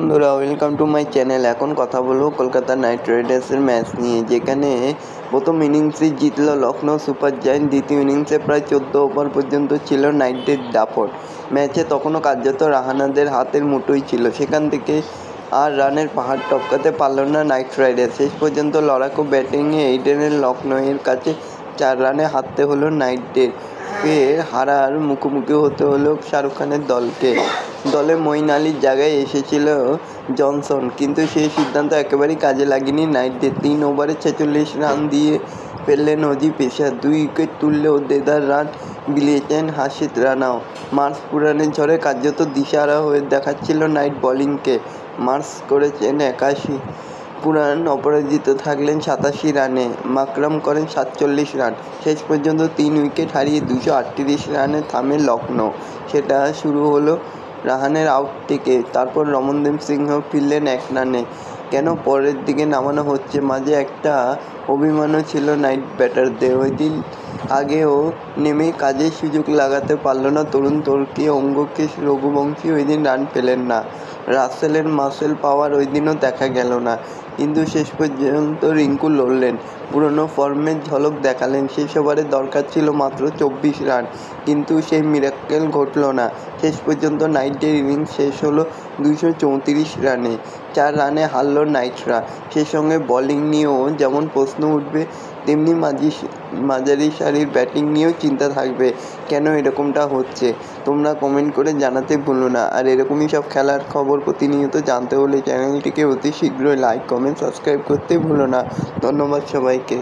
বন্ধুরা, welcome to my channel. এখন কথা বলবো কলকাতা নাইট রাইডার্সের ম্যাচ নিয়ে, যেখানে প্রথম ইনিংসে জিতল লখনৌ সুপার জায়ান্ট। দ্বিতীয় ইনিংসে প্রায় 14 ওভার পর্যন্ত ছিল নাইটদের দাপট। ম্যাচে তখনও কার্যত রাহানাদের হাতের মুঠোই ছিল। সেখান থেকে আর রানের পাহাড় টপকাতে পারল না নাইট রাইডার্স। শেষ পর্যন্ত লড়াকু ব্যাটিংয়ে এইডেনের লখনৌয়ের কাছে 4 রানে হারতে হলো নাইটদের। ফের হারার মুখোমুখি হতে হলো শাহরুখ খানের দলকে। দলে মঈন আলীর জায়গায় এসেছিল জনসন, কিন্তু সেই সিদ্ধান্ত একেবারেই কাজে লাগেনি নাইটদের। 3 ওভারে 46 রান দিয়ে ফেললেন অজি পেসার। 2 উইকেট তুললেও দেদার রান বিলিয়েছেন হাসিদ রানাও। মার্শ পুরাণের ঝড়ে কার্যত দিশাহারা হয়ে দেখাচ্ছিল নাইট বোলিংকে। মার্শ করেছেন 81, পুরাণ অপরাজিত থাকলেন 87 রানে, মাকরাম করেন 47 রান। শেষ পর্যন্ত 3 উইকেট হারিয়ে 238 রানে থামে লখনৌ। সেটা শুরু হলো রাহানের আউট থেকে, তারপর রমনদীপ সিংহ ফিরলেন 1 রানে। কেন পরের দিকে নামানো হচ্ছে? মাঝে একটা অভিমানও ছিল নাইট ব্যাটারদের। ওই দিন আগেও নেমে কাজের সুযোগ লাগাতে পারল না তরুণ তুর্কি অঙ্গকে রঘুবংশী। ওই দিন রান পেলেন না। রাসেলের মাসেল পাওয়ার ওই দিনও দেখা গেল না, কিন্তু শেষ পর্যন্ত রিঙ্কু লড়লেন, পুরনো ফর্মের ঝলক দেখালেন। শেষ ওভারে দরকার ছিল মাত্র 24 রান, কিন্তু সেই মিরাক্কেল ঘটল না। শেষ পর্যন্ত নাইটদের ইনিংস শেষ হলো 234 রানে। 4 রানে হারল নাইটরা। সেই সঙ্গে বোলিং নিয়েও যেমন প্রশ্ন উঠবে, তেমনি মাঝারি সারির ব্যাটিং নিয়েও চিন্তা থাকবে। কেন এরকমটা হচ্ছে? তোমরা কমেন্ট করে জানাতে ভুলো না। আর এরকমই সব খেলার খবর প্রতিনিয়ত জানতে হলে চ্যানেলটিকে অতি শীঘ্রই লাইক, কমেন্ট, সাবস্ক্রাইব করতে ভুলো না। ধন্যবাদ সবাইকে।